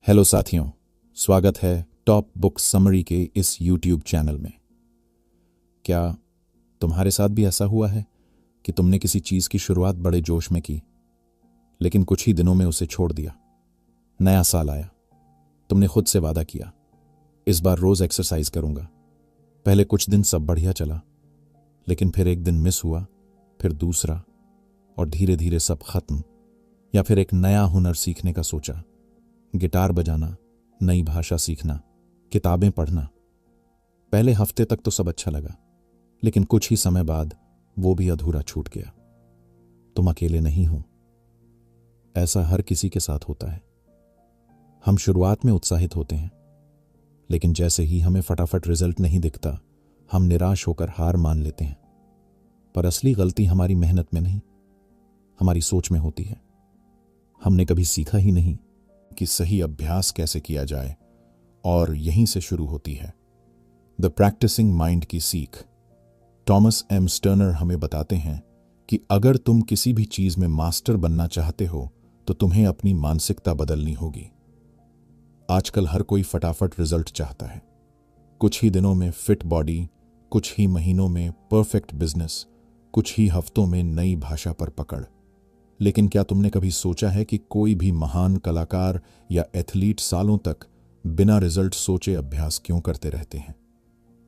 Hello साथियों, स्वागत है टॉप बुक समरी के इस यूट्यूब चैनल में। क्या तुम्हारे साथ भी ऐसा हुआ है कि तुमने किसी चीज़ की शुरुआत बड़े जोश में की, लेकिन कुछ ही दिनों में उसे छोड़ दिया? नया साल आया, तुमने खुद से वादा किया, इस बार रोज़ एक्सरसाइज करूंगा। पहले कुछ दिन सब बढ़िया चला, लेकिन फिर एक दिन मिस हुआ, फिर दूसरा, और धीरे धीरे सब खत्म। या फिर एक नया हुनर सीखने का सोचा, गिटार बजाना, नई भाषा सीखना, किताबें पढ़ना। पहले हफ्ते तक तो सब अच्छा लगा, लेकिन कुछ ही समय बाद वो भी अधूरा छूट गया। तुम अकेले नहीं हो, ऐसा हर किसी के साथ होता है। हम शुरुआत में उत्साहित होते हैं, लेकिन जैसे ही हमें फटाफट रिजल्ट नहीं दिखता, हम निराश होकर हार मान लेते हैं। पर असली गलती हमारी मेहनत में नहीं, हमारी सोच में होती है। हमने कभी सीखा ही नहीं कि सही अभ्यास कैसे किया जाए, और यहीं से शुरू होती है द प्रैक्टिसिंग माइंड की सीख। टॉमस एम स्टर्नर हमें बताते हैं कि अगर तुम किसी भी चीज में मास्टर बनना चाहते हो तो तुम्हें अपनी मानसिकता बदलनी होगी। आजकल हर कोई फटाफट रिजल्ट चाहता है, कुछ ही दिनों में फिट बॉडी, कुछ ही महीनों में परफेक्ट बिजनेस, कुछ ही हफ्तों में नई भाषा पर पकड़। लेकिन क्या तुमने कभी सोचा है कि कोई भी महान कलाकार या एथलीट सालों तक बिना रिजल्ट सोचे अभ्यास क्यों करते रहते हैं?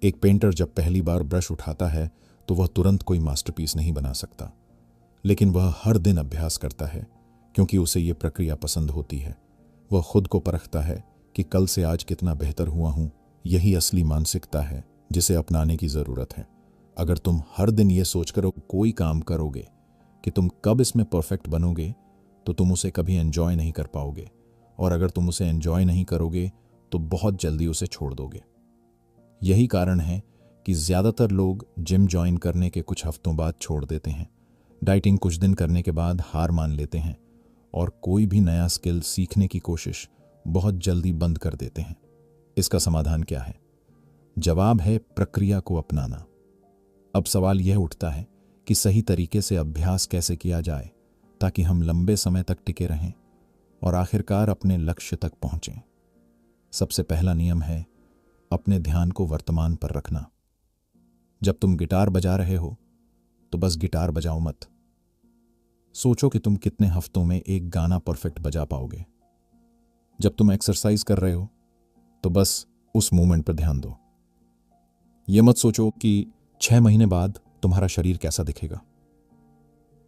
एक पेंटर जब पहली बार ब्रश उठाता है तो वह तुरंत कोई मास्टरपीस नहीं बना सकता, लेकिन वह हर दिन अभ्यास करता है क्योंकि उसे यह प्रक्रिया पसंद होती है। वह खुद को परखता है कि कल से आज कितना बेहतर हुआ हूं। यही असली मानसिकता है जिसे अपनाने की जरूरत है। अगर तुम हर दिन यह सोचकर कोई काम करोगे कि तुम कब इसमें परफेक्ट बनोगे, तो तुम उसे कभी एंजॉय नहीं कर पाओगे, और अगर तुम उसे एंजॉय नहीं करोगे तो बहुत जल्दी उसे छोड़ दोगे। यही कारण है कि ज्यादातर लोग जिम ज्वाइन करने के कुछ हफ्तों बाद छोड़ देते हैं, डाइटिंग कुछ दिन करने के बाद हार मान लेते हैं, और कोई भी नया स्किल सीखने की कोशिश बहुत जल्दी बंद कर देते हैं। इसका समाधान क्या है? जवाब है प्रक्रिया को अपनाना। अब सवाल यह उठता है कि सही तरीके से अभ्यास कैसे किया जाए ताकि हम लंबे समय तक टिके रहें और आखिरकार अपने लक्ष्य तक पहुंचें। सबसे पहला नियम है अपने ध्यान को वर्तमान पर रखना। जब तुम गिटार बजा रहे हो तो बस गिटार बजाओ मत। सोचो कि तुम कितने हफ्तों में एक गाना परफेक्ट बजा पाओगे। जब तुम एक्सरसाइज कर रहे हो तो बस उस मूवमेंट पर ध्यान दो। यह मत सोचो कि 6 महीने बाद तुम्हारा शरीर कैसा दिखेगा।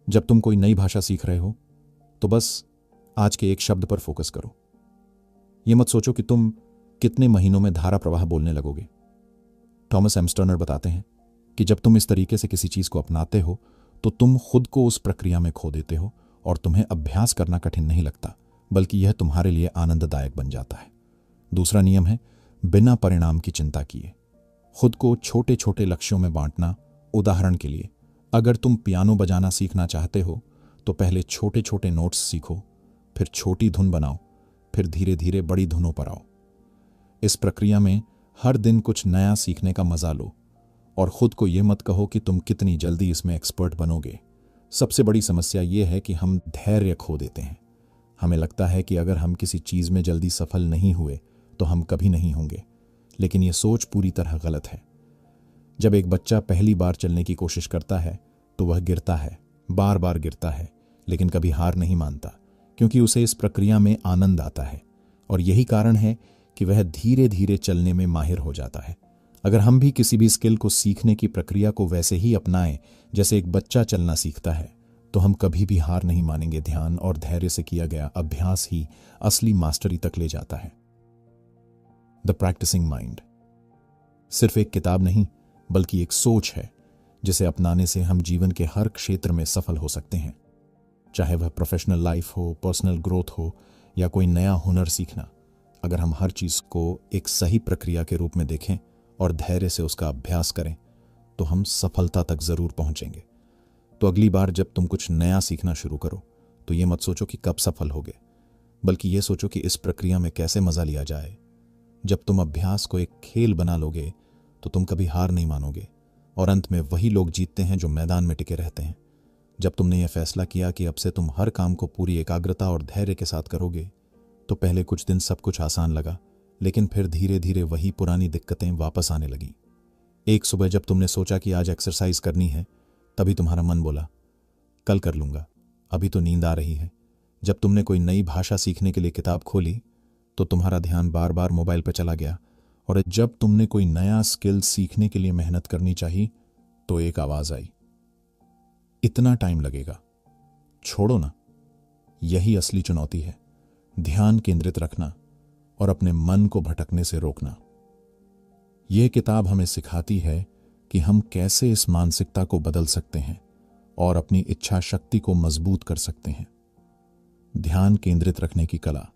जब तुम कोई नई भाषा सीख रहे हो तो बस आज के एक शब्द पर फोकस करो। यह मत सोचो कि तुम कितने महीनों में धारा प्रवाह बोलने लगोगे। टॉमस एम स्टर्नर बताते हैं कि जब तुम इस तरीके से किसी चीज को अपनाते हो तो तुम खुद को उस प्रक्रिया में खो देते हो और तुम्हें अभ्यास करना कठिन नहीं लगता, बल्कि यह तुम्हारे लिए आनंददायक बन जाता है। दूसरा नियम है बिना परिणाम की चिंता किए। खुद को छोटे छोटे लक्ष्यों में बांटना। उदाहरण के लिए, अगर तुम पियानो बजाना सीखना चाहते हो तो पहले छोटे छोटे नोट्स सीखो, फिर छोटी धुन बनाओ, फिर धीरे धीरे बड़ी धुनों पर आओ। इस प्रक्रिया में हर दिन कुछ नया सीखने का मजा लो, और खुद को यह मत कहो कि तुम कितनी जल्दी इसमें एक्सपर्ट बनोगे। सबसे बड़ी समस्या यह है कि हम धैर्य खो देते हैं। हमें लगता है कि अगर हम किसी चीज में जल्दी सफल नहीं हुए तो हम कभी नहीं होंगे, लेकिन यह सोच पूरी तरह गलत है। जब एक बच्चा पहली बार चलने की कोशिश करता है तो वह गिरता है, बार बार गिरता है, लेकिन कभी हार नहीं मानता, क्योंकि उसे इस प्रक्रिया में आनंद आता है। और यही कारण है कि वह धीरे धीरे चलने में माहिर हो जाता है। अगर हम भी किसी भी स्किल को सीखने की प्रक्रिया को वैसे ही अपनाएं जैसे एक बच्चा चलना सीखता है, तो हम कभी भी हार नहीं मानेंगे। ध्यान और धैर्य से किया गया अभ्यास ही असली मास्टरी तक ले जाता है। द प्रैक्टिसिंग माइंड सिर्फ एक किताब नहीं, बल्कि एक सोच है जिसे अपनाने से हम जीवन के हर क्षेत्र में सफल हो सकते हैं। चाहे वह प्रोफेशनल लाइफ हो, पर्सनल ग्रोथ हो, या कोई नया हुनर सीखना। अगर हम हर चीज को एक सही प्रक्रिया के रूप में देखें और धैर्य से उसका अभ्यास करें तो हम सफलता तक जरूर पहुंचेंगे। तो अगली बार जब तुम कुछ नया सीखना शुरू करो तो ये मत सोचो कि कब सफल होगे, बल्कि ये सोचो कि इस प्रक्रिया में कैसे मजा लिया जाए। जब तुम अभ्यास को एक खेल बना लोगे तो तुम कभी हार नहीं मानोगे, और अंत में वही लोग जीतते हैं जो मैदान में टिके रहते हैं। जब तुमने यह फैसला किया कि अब से तुम हर काम को पूरी एकाग्रता और धैर्य के साथ करोगे, तो पहले कुछ दिन सब कुछ आसान लगा, लेकिन फिर धीरे धीरे वही पुरानी दिक्कतें वापस आने लगीं। एक सुबह जब तुमने सोचा कि आज एक्सरसाइज करनी है, तभी तुम्हारा मन बोला कल कर लूंगा, अभी तो नींद आ रही है। जब तुमने कोई नई भाषा सीखने के लिए किताब खोली तो तुम्हारा ध्यान बार बार मोबाइल पर चला गया, और जब तुमने कोई नया स्किल सीखने के लिए मेहनत करनी चाहिए तो एक आवाज आई, इतना टाइम लगेगा, छोड़ो ना। यही असली चुनौती है, ध्यान केंद्रित रखना और अपने मन को भटकने से रोकना। यह किताब हमें सिखाती है कि हम कैसे इस मानसिकता को बदल सकते हैं और अपनी इच्छा शक्ति को मजबूत कर सकते हैं। ध्यान केंद्रित रखने की कला।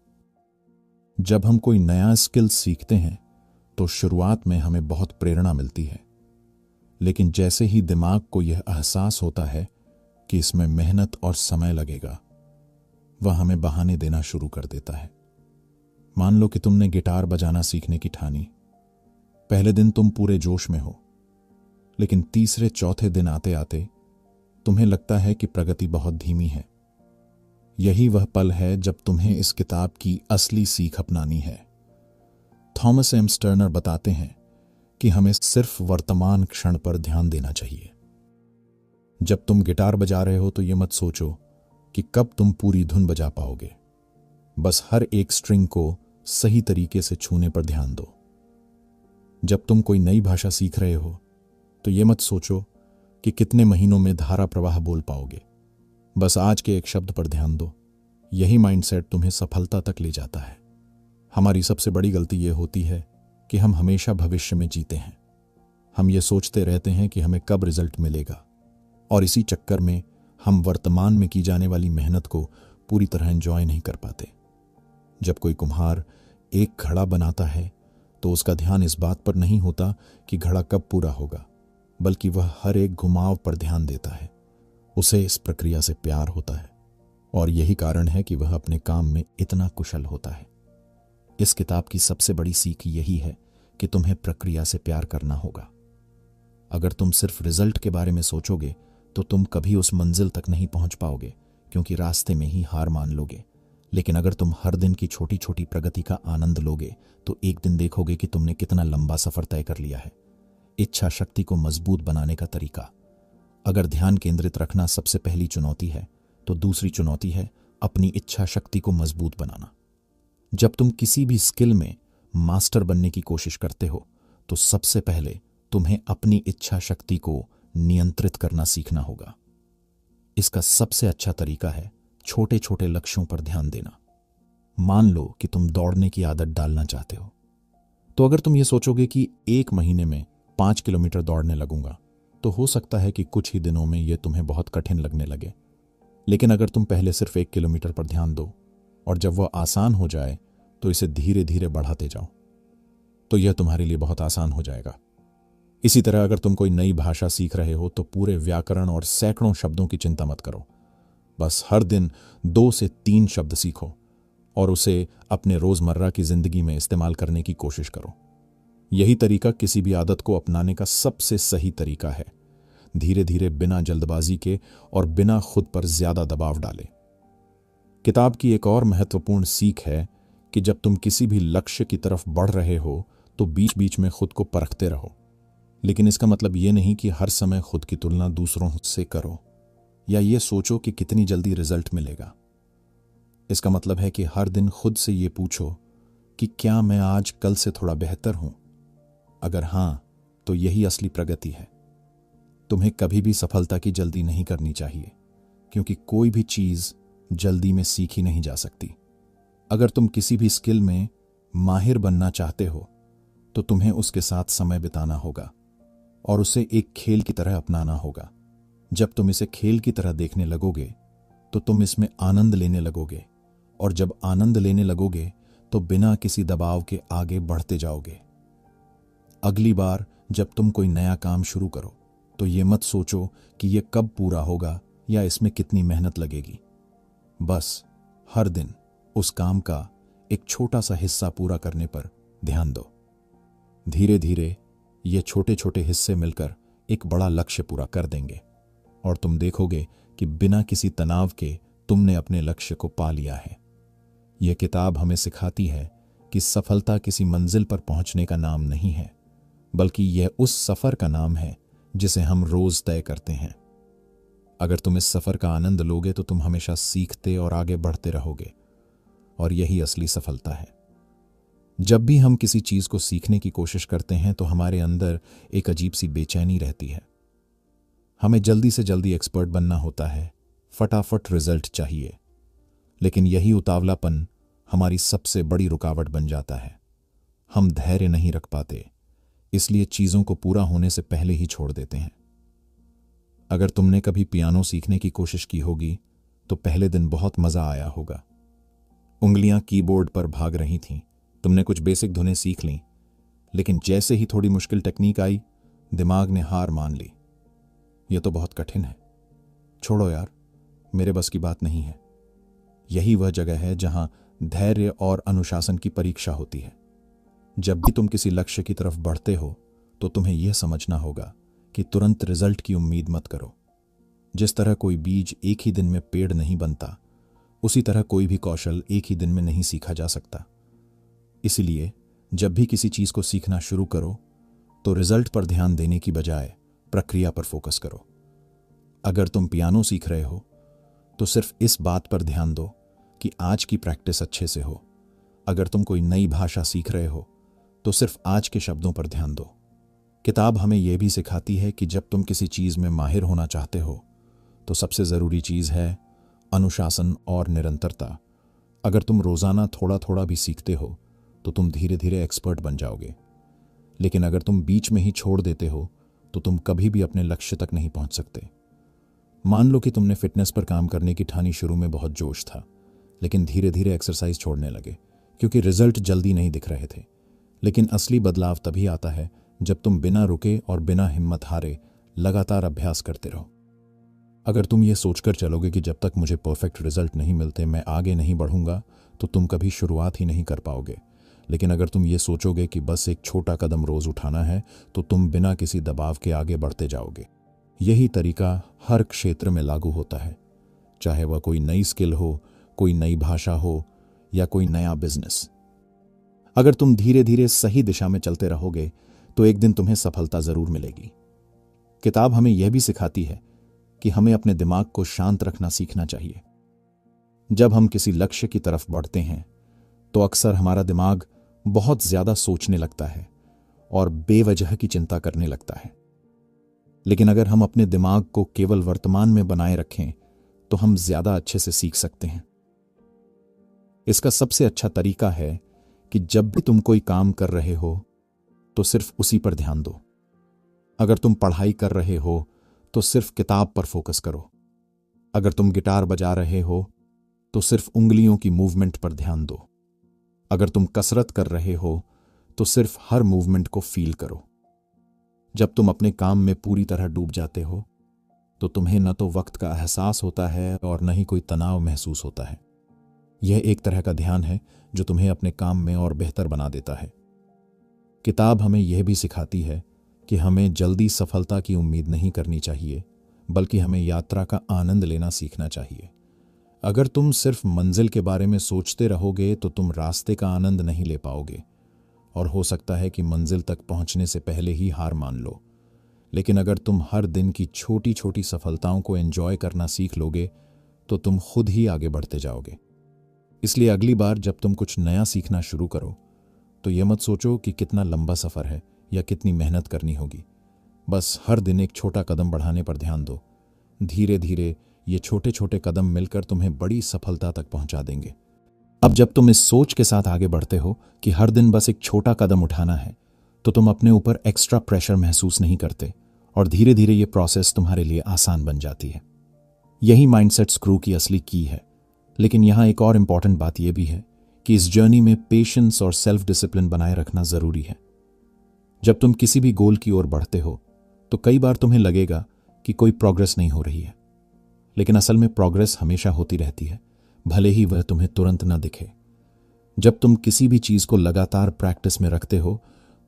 जब हम कोई नया स्किल सीखते हैं तो शुरुआत में हमें बहुत प्रेरणा मिलती है, लेकिन जैसे ही दिमाग को यह एहसास होता है कि इसमें मेहनत और समय लगेगा, वह हमें बहाने देना शुरू कर देता है। मान लो कि तुमने गिटार बजाना सीखने की ठानी। पहले दिन तुम पूरे जोश में हो, लेकिन तीसरे चौथे दिन आते आते तुम्हें लगता है कि प्रगति बहुत धीमी है। यही वह पल है जब तुम्हें इस किताब की असली सीख अपनानी है। थॉमस एम स्टर्नर बताते हैं कि हमें सिर्फ वर्तमान क्षण पर ध्यान देना चाहिए। जब तुम गिटार बजा रहे हो तो यह मत सोचो कि कब तुम पूरी धुन बजा पाओगे। बस हर एक स्ट्रिंग को सही तरीके से छूने पर ध्यान दो। जब तुम कोई नई भाषा सीख रहे हो तो यह मत सोचो कि कितने महीनों में धारा प्रवाह बोल पाओगे। बस आज के एक शब्द पर ध्यान दो। यही माइंडसेट तुम्हें सफलता तक ले जाता है। हमारी सबसे बड़ी गलती यह होती है कि हम हमेशा भविष्य में जीते हैं। हम ये सोचते रहते हैं कि हमें कब रिजल्ट मिलेगा, और इसी चक्कर में हम वर्तमान में की जाने वाली मेहनत को पूरी तरह एंजॉय नहीं कर पाते। जब कोई कुम्हार एक घड़ा बनाता है तो उसका ध्यान इस बात पर नहीं होता कि घड़ा कब पूरा होगा, बल्कि वह हर एक घुमाव पर ध्यान देता है। उसे इस प्रक्रिया से प्यार होता है, और यही कारण है कि वह अपने काम में इतना कुशल होता है। इस किताब की सबसे बड़ी सीख यही है कि तुम्हें प्रक्रिया से प्यार करना होगा। अगर तुम सिर्फ रिजल्ट के बारे में सोचोगे तो तुम कभी उस मंजिल तक नहीं पहुंच पाओगे, क्योंकि रास्ते में ही हार मान लोगे। लेकिन अगर तुम हर दिन की छोटी छोटी प्रगति का आनंद लोगे तो एक दिन देखोगे कि तुमने कितना लंबा सफर तय कर लिया है। इच्छा शक्ति को मजबूत बनाने का तरीका। अगर ध्यान केंद्रित रखना सबसे पहली चुनौती है, तो दूसरी चुनौती है अपनी इच्छा शक्ति को मजबूत बनाना। जब तुम किसी भी स्किल में मास्टर बनने की कोशिश करते हो तो सबसे पहले तुम्हें अपनी इच्छा शक्ति को नियंत्रित करना सीखना होगा। इसका सबसे अच्छा तरीका है छोटे छोटे लक्ष्यों पर ध्यान देना। मान लो कि तुम दौड़ने की आदत डालना चाहते हो, तो अगर तुम ये सोचोगे कि 1 महीने में 5 किलोमीटर दौड़ने लगूंगा, तो हो सकता है कि कुछ ही दिनों में यह तुम्हें बहुत कठिन लगने लगे। लेकिन अगर तुम पहले सिर्फ 1 किलोमीटर पर ध्यान दो और जब वह आसान हो जाए तो इसे धीरे धीरे बढ़ाते जाओ, तो यह तुम्हारे लिए बहुत आसान हो जाएगा। इसी तरह अगर तुम कोई नई भाषा सीख रहे हो तो पूरे व्याकरण और सैकड़ों शब्दों की चिंता मत करो। बस हर दिन 2 से 3 शब्द सीखो और उसे अपने रोजमर्रा की जिंदगी में इस्तेमाल करने की कोशिश करो। यही तरीका किसी भी आदत को अपनाने का सबसे सही तरीका है। धीरे धीरे, बिना जल्दबाजी के और बिना खुद पर ज्यादा दबाव डाले। किताब की एक और महत्वपूर्ण सीख है कि जब तुम किसी भी लक्ष्य की तरफ बढ़ रहे हो तो बीच बीच में खुद को परखते रहो। लेकिन इसका मतलब ये नहीं कि हर समय खुद की तुलना दूसरों से करो या ये सोचो कि कितनी जल्दी रिजल्ट मिलेगा। इसका मतलब है कि हर दिन खुद से ये पूछो कि क्या मैं आज कल से थोड़ा बेहतर हूं। अगर हां, तो यही असली प्रगति है। तुम्हें कभी भी सफलता की जल्दी नहीं करनी चाहिए, क्योंकि कोई भी चीज जल्दी में सीखी नहीं जा सकती। अगर तुम किसी भी स्किल में माहिर बनना चाहते हो तो तुम्हें उसके साथ समय बिताना होगा और उसे एक खेल की तरह अपनाना होगा। जब तुम इसे खेल की तरह देखने लगोगे तो तुम इसमें आनंद लेने लगोगे, और जब आनंद लेने लगोगे तो बिना किसी दबाव के आगे बढ़ते जाओगे। अगली बार जब तुम कोई नया काम शुरू करो तो ये मत सोचो कि यह कब पूरा होगा या इसमें कितनी मेहनत लगेगी। बस हर दिन उस काम का एक छोटा सा हिस्सा पूरा करने पर ध्यान दो। धीरे धीरे ये छोटे छोटे हिस्से मिलकर एक बड़ा लक्ष्य पूरा कर देंगे और तुम देखोगे कि बिना किसी तनाव के तुमने अपने लक्ष्य को पा लिया है। यह किताब हमें सिखाती है कि सफलता किसी मंजिल पर पहुंचने का नाम नहीं है, बल्कि यह उस सफर का नाम है जिसे हम रोज तय करते हैं। अगर तुम इस सफर का आनंद लोगे तो तुम हमेशा सीखते और आगे बढ़ते रहोगे, और यही असली सफलता है। जब भी हम किसी चीज को सीखने की कोशिश करते हैं तो हमारे अंदर एक अजीब सी बेचैनी रहती है। हमें जल्दी से जल्दी एक्सपर्ट बनना होता है, फटाफट रिजल्ट चाहिए, लेकिन यही उतावलापन हमारी सबसे बड़ी रुकावट बन जाता है। हम धैर्य नहीं रख पाते, इसलिए चीजों को पूरा होने से पहले ही छोड़ देते हैं। अगर तुमने कभी पियानो सीखने की कोशिश की होगी तो पहले दिन बहुत मजा आया होगा। उंगलियां कीबोर्ड पर भाग रही थीं, तुमने कुछ बेसिक धुनें सीख लीं, लेकिन जैसे ही थोड़ी मुश्किल टेक्निक आई, दिमाग ने हार मान ली। यह तो बहुत कठिन है, छोड़ो यार, मेरे बस की बात नहीं है। यही वह जगह है जहां धैर्य और अनुशासन की परीक्षा होती है। जब भी तुम किसी लक्ष्य की तरफ बढ़ते हो तो तुम्हें यह समझना होगा कि तुरंत रिजल्ट की उम्मीद मत करो। जिस तरह कोई बीज एक ही दिन में पेड़ नहीं बनता, उसी तरह कोई भी कौशल एक ही दिन में नहीं सीखा जा सकता। इसलिए जब भी किसी चीज को सीखना शुरू करो तो रिजल्ट पर ध्यान देने की बजाय प्रक्रिया पर फोकस करो। अगर तुम पियानो सीख रहे हो तो सिर्फ इस बात पर ध्यान दो कि आज की प्रैक्टिस अच्छे से हो। अगर तुम कोई नई भाषा सीख रहे हो तो सिर्फ आज के शब्दों पर ध्यान दो। किताब हमें यह भी सिखाती है कि जब तुम किसी चीज में माहिर होना चाहते हो तो सबसे जरूरी चीज है अनुशासन और निरंतरता। अगर तुम रोजाना थोड़ा थोड़ा भी सीखते हो तो तुम धीरे धीरे एक्सपर्ट बन जाओगे, लेकिन अगर तुम बीच में ही छोड़ देते हो तो तुम कभी भी अपने लक्ष्य तक नहीं पहुंच सकते। मान लो कि तुमने फिटनेस पर काम करने की ठानी, शुरू में बहुत जोश था, लेकिन धीरे धीरे एक्सरसाइज छोड़ने लगे क्योंकि रिजल्ट जल्दी नहीं दिख रहे थे। लेकिन असली बदलाव तभी आता है जब तुम बिना रुके और बिना हिम्मत हारे लगातार अभ्यास करते रहो। अगर तुम ये सोचकर चलोगे कि जब तक मुझे परफेक्ट रिजल्ट नहीं मिलते मैं आगे नहीं बढ़ूंगा, तो तुम कभी शुरुआत ही नहीं कर पाओगे। लेकिन अगर तुम ये सोचोगे कि बस एक छोटा कदम रोज उठाना है, तो तुम बिना किसी दबाव के आगे बढ़ते जाओगे। यही तरीका हर क्षेत्र में लागू होता है, चाहे वह कोई नई स्किल हो, कोई नई भाषा हो या कोई नया बिजनेस। अगर तुम धीरे धीरे सही दिशा में चलते रहोगे तो एक दिन तुम्हें सफलता जरूर मिलेगी। किताब हमें यह भी सिखाती है कि हमें अपने दिमाग को शांत रखना सीखना चाहिए। जब हम किसी लक्ष्य की तरफ बढ़ते हैं तो अक्सर हमारा दिमाग बहुत ज्यादा सोचने लगता है और बेवजह की चिंता करने लगता है। लेकिन अगर हम अपने दिमाग को केवल वर्तमान में बनाए रखें तो हम ज्यादा अच्छे से सीख सकते हैं। इसका सबसे अच्छा तरीका है कि जब भी तुम कोई काम कर रहे हो तो सिर्फ उसी पर ध्यान दो। अगर तुम पढ़ाई कर रहे हो तो सिर्फ किताब पर फोकस करो। अगर तुम गिटार बजा रहे हो तो सिर्फ उंगलियों की मूवमेंट पर ध्यान दो। अगर तुम कसरत कर रहे हो तो सिर्फ हर मूवमेंट को फील करो। जब तुम अपने काम में पूरी तरह डूब जाते हो तो तुम्हें न तो वक्त का एहसास होता है और न ही कोई तनाव महसूस होता है। यह एक तरह का ध्यान है जो तुम्हें अपने काम में और बेहतर बना देता है। किताब हमें यह भी सिखाती है कि हमें जल्दी सफलता की उम्मीद नहीं करनी चाहिए, बल्कि हमें यात्रा का आनंद लेना सीखना चाहिए। अगर तुम सिर्फ मंजिल के बारे में सोचते रहोगे तो तुम रास्ते का आनंद नहीं ले पाओगे और हो सकता है कि मंजिल तक पहुंचने से पहले ही हार मान लो। लेकिन अगर तुम हर दिन की छोटी छोटी सफलताओं को एंजॉय करना सीख लोगे तो तुम खुद ही आगे बढ़ते जाओगे। इसलिए अगली बार जब तुम कुछ नया सीखना शुरू करो तो यह मत सोचो कि कितना लंबा सफर है या कितनी मेहनत करनी होगी। बस हर दिन एक छोटा कदम बढ़ाने पर ध्यान दो। धीरे धीरे ये छोटे छोटे कदम मिलकर तुम्हें बड़ी सफलता तक पहुंचा देंगे। अब जब तुम इस सोच के साथ आगे बढ़ते हो कि हर दिन बस एक छोटा कदम उठाना है, तो तुम अपने ऊपर एक्स्ट्रा प्रेशर महसूस नहीं करते और धीरे धीरे ये प्रोसेस तुम्हारे लिए आसान बन जाती है। यही माइंडसेट स्क्रू की असली की है। लेकिन यहां एक और इंपॉर्टेंट बात यह भी है कि इस जर्नी में पेशेंस और सेल्फ डिसिप्लिन बनाए रखना जरूरी है। जब तुम किसी भी गोल की ओर बढ़ते हो तो कई बार तुम्हें लगेगा कि कोई प्रोग्रेस नहीं हो रही है, लेकिन असल में प्रोग्रेस हमेशा होती रहती है, भले ही वह तुम्हें तुरंत न दिखे। जब तुम किसी भी चीज को लगातार प्रैक्टिस में रखते हो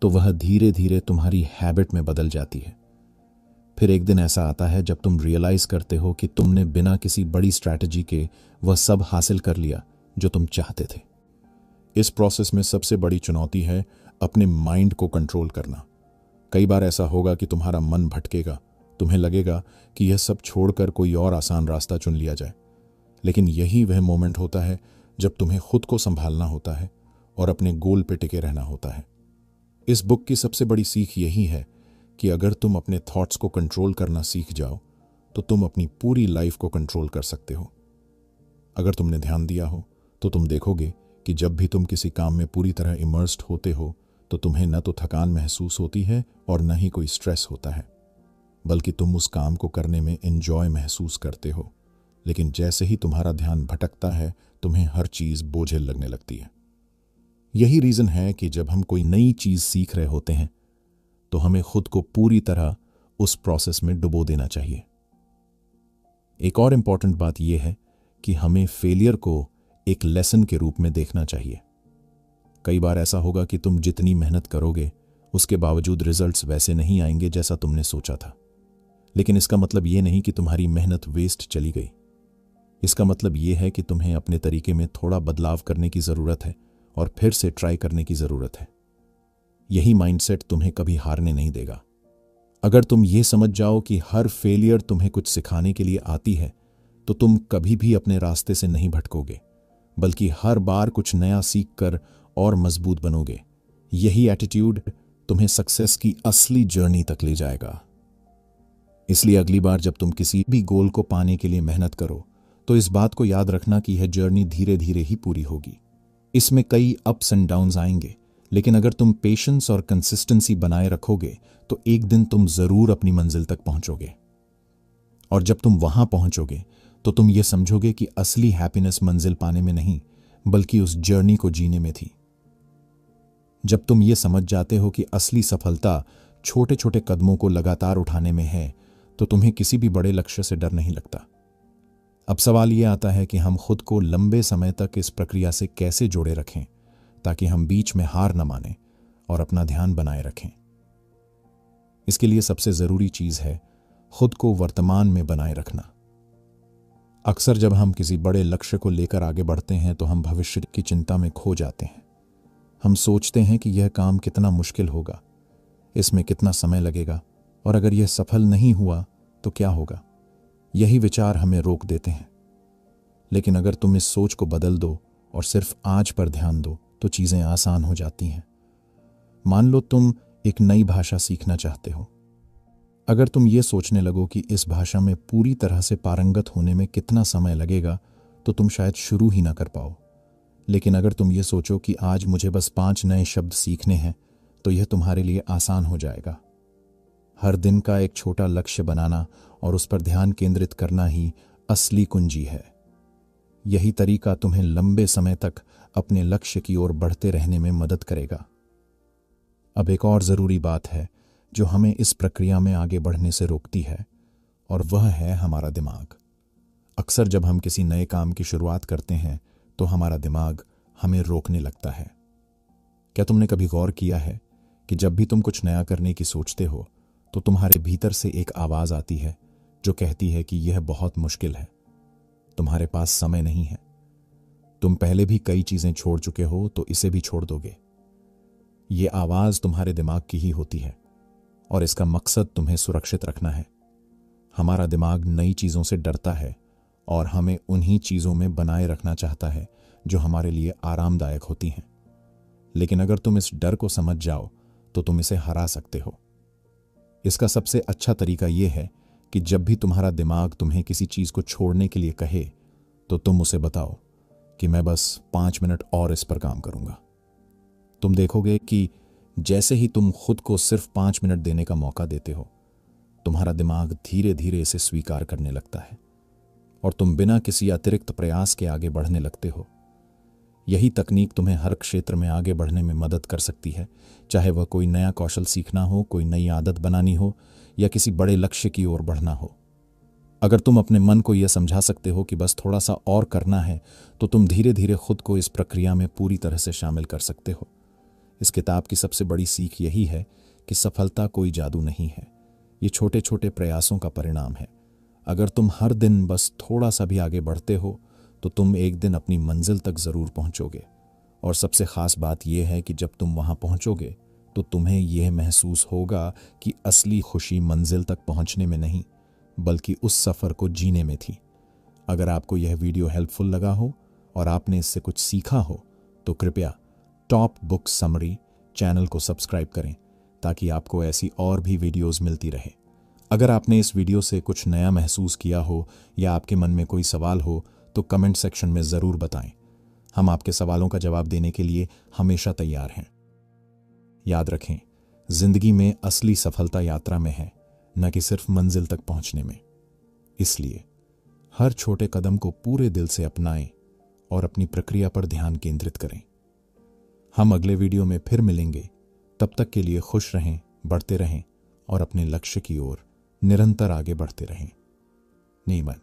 तो वह धीरे धीरे तुम्हारी हैबिट में बदल जाती है। फिर एक दिन ऐसा आता है जब तुम रियलाइज करते हो कि तुमने बिना किसी बड़ी स्ट्रैटेजी के वह सब हासिल कर लिया जो तुम चाहते थे। इस प्रोसेस में सबसे बड़ी चुनौती है अपने माइंड को कंट्रोल करना। कई बार ऐसा होगा कि तुम्हारा मन भटकेगा, तुम्हें लगेगा कि यह सब छोड़कर कोई और आसान रास्ता चुन लिया जाए। लेकिन यही वह मोमेंट होता है जब तुम्हें खुद को संभालना होता है और अपने गोल पे टिके रहना होता है। इस बुक की सबसे बड़ी सीख यही है कि अगर तुम अपने थॉट्स को कंट्रोल करना सीख जाओ तो तुम अपनी पूरी लाइफ को कंट्रोल कर सकते हो। अगर तुमने ध्यान दिया हो तो तुम देखोगे कि जब भी तुम किसी काम में पूरी तरह इमर्स्ड होते हो तो तुम्हें न तो थकान महसूस होती है और न ही कोई स्ट्रेस होता है, बल्कि तुम उस काम को करने में एंजॉय महसूस करते हो। लेकिन जैसे ही तुम्हारा ध्यान भटकता है तुम्हें हर चीज बोझिल लगने लगती है। यही रीजन है कि जब हम कोई नई चीज सीख रहे होते हैं तो हमें खुद को पूरी तरह उस प्रोसेस में डुबो देना चाहिए। एक और इंपॉर्टेंट बात यह है कि हमें फेलियर को एक लेसन के रूप में देखना चाहिए। कई बार ऐसा होगा कि तुम जितनी मेहनत करोगे उसके बावजूद रिजल्ट्स वैसे नहीं आएंगे जैसा तुमने सोचा था। लेकिन इसका मतलब यह नहीं कि तुम्हारी मेहनत वेस्ट चली गई। इसका मतलब यह है कि तुम्हें अपने तरीके में थोड़ा बदलाव करने की जरूरत है और फिर से ट्राई करने की जरूरत है। यही माइंडसेट तुम्हें कभी हारने नहीं देगा। अगर तुम ये समझ जाओ कि हर फेलियर तुम्हें कुछ सिखाने के लिए आती है तो तुम कभी भी अपने रास्ते से नहीं भटकोगे, बल्कि हर बार कुछ नया सीख कर और मजबूत बनोगे। यही एटीट्यूड तुम्हें सक्सेस की असली जर्नी तक ले जाएगा। इसलिए अगली बार जब तुम किसी भी गोल को पाने के लिए मेहनत करो तो इस बात को याद रखना कि यह जर्नी धीरे धीरे ही पूरी होगी। इसमें कई अप्स एंड डाउन्स आएंगे, लेकिन अगर तुम पेशेंस और कंसिस्टेंसी बनाए रखोगे तो एक दिन तुम जरूर अपनी मंजिल तक पहुंचोगे। और जब तुम वहां पहुंचोगे तो तुम ये समझोगे कि असली हैप्पीनेस मंजिल पाने में नहीं बल्कि उस जर्नी को जीने में थी। जब तुम ये समझ जाते हो कि असली सफलता छोटे छोटे कदमों को लगातार उठाने में है तो तुम्हें किसी भी बड़े लक्ष्य से डर नहीं लगता। अब सवाल यह आता है कि हम खुद को लंबे समय तक इस प्रक्रिया से कैसे जोड़े रखें ताकि हम बीच में हार न माने और अपना ध्यान बनाए रखें। इसके लिए सबसे जरूरी चीज है खुद को वर्तमान में बनाए रखना। अक्सर जब हम किसी बड़े लक्ष्य को लेकर आगे बढ़ते हैं तो हम भविष्य की चिंता में खो जाते हैं। हम सोचते हैं कि यह काम कितना मुश्किल होगा, इसमें कितना समय लगेगा और अगर यह सफल नहीं हुआ तो क्या होगा। यही विचार हमें रोक देते हैं। लेकिन अगर तुम इस सोच को बदल दो और सिर्फ आज पर ध्यान दो तो चीजें आसान हो जाती हैं। मान लो तुम एक नई भाषा सीखना चाहते हो। अगर तुम ये सोचने लगो कि इस भाषा में पूरी तरह से पारंगत होने में कितना समय लगेगा तो तुम शायद शुरू ही ना कर पाओ। लेकिन अगर तुम ये सोचो कि आज मुझे बस 5 नए शब्द सीखने हैं तो यह तुम्हारे लिए आसान हो जाएगा। हर दिन का एक छोटा लक्ष्य बनाना और उस पर ध्यान केंद्रित करना ही असली कुंजी है। यही तरीका तुम्हें लंबे समय तक अपने लक्ष्य की ओर बढ़ते रहने में मदद करेगा। अब एक और जरूरी बात है जो हमें इस प्रक्रिया में आगे बढ़ने से रोकती है और वह है हमारा दिमाग। अक्सर जब हम किसी नए काम की शुरुआत करते हैं तो हमारा दिमाग हमें रोकने लगता है। क्या तुमने कभी गौर किया है कि जब भी तुम कुछ नया करने की सोचते हो तो तुम्हारे भीतर से एक आवाज आती है जो कहती है कि यह बहुत मुश्किल है, तुम्हारे पास समय नहीं है, तुम पहले भी कई चीजें छोड़ चुके हो तो इसे भी छोड़ दोगे। ये आवाज तुम्हारे दिमाग की ही होती है और इसका मकसद तुम्हें सुरक्षित रखना है। हमारा दिमाग नई चीजों से डरता है और हमें उन्हीं चीजों में बनाए रखना चाहता है जो हमारे लिए आरामदायक होती हैं। लेकिन अगर तुम इस डर को समझ जाओ तो तुम इसे हरा सकते हो। इसका सबसे अच्छा तरीका यह है कि जब भी तुम्हारा दिमाग तुम्हें किसी चीज को छोड़ने के लिए कहे तो तुम उसे बताओ कि मैं बस 5 मिनट और इस पर काम करूंगा। तुम देखोगे कि जैसे ही तुम खुद को सिर्फ 5 मिनट देने का मौका देते हो तुम्हारा दिमाग धीरे धीरे इसे स्वीकार करने लगता है और तुम बिना किसी अतिरिक्त प्रयास के आगे बढ़ने लगते हो। यही तकनीक तुम्हें हर क्षेत्र में आगे बढ़ने में मदद कर सकती है, चाहे वह कोई नया कौशल सीखना हो, कोई नई आदत बनानी हो या किसी बड़े लक्ष्य की ओर बढ़ना हो। अगर तुम अपने मन को यह समझा सकते हो कि बस थोड़ा सा और करना है तो तुम धीरे धीरे खुद को इस प्रक्रिया में पूरी तरह से शामिल कर सकते हो। इस किताब की सबसे बड़ी सीख यही है कि सफलता कोई जादू नहीं है, ये छोटे छोटे प्रयासों का परिणाम है। अगर तुम हर दिन बस थोड़ा सा भी आगे बढ़ते हो तो तुम एक दिन अपनी मंजिल तक जरूर पहुंचोगे। और सबसे खास बात यह है कि जब तुम वहां पहुंचोगे तो तुम्हें यह महसूस होगा कि असली खुशी मंजिल तक पहुंचने में नहीं, बल्कि उस सफर को जीने में थी। अगर आपको यह वीडियो हेल्पफुल लगा हो और आपने इससे कुछ सीखा हो तो कृपया टॉप बुक समरी चैनल को सब्सक्राइब करें ताकि आपको ऐसी और भी वीडियोस मिलती रहे। अगर आपने इस वीडियो से कुछ नया महसूस किया हो या आपके मन में कोई सवाल हो तो कमेंट सेक्शन में ज़रूर बताएं। हम आपके सवालों का जवाब देने के लिए हमेशा तैयार हैं। याद रखें, जिंदगी में असली सफलता यात्रा में है, न कि सिर्फ मंजिल तक पहुंचने में। इसलिए हर छोटे कदम को पूरे दिल से अपनाएं और अपनी प्रक्रिया पर ध्यान केंद्रित करें। हम अगले वीडियो में फिर मिलेंगे। तब तक के लिए खुश रहें, बढ़ते रहें और अपने लक्ष्य की ओर निरंतर आगे बढ़ते रहें। नीमन।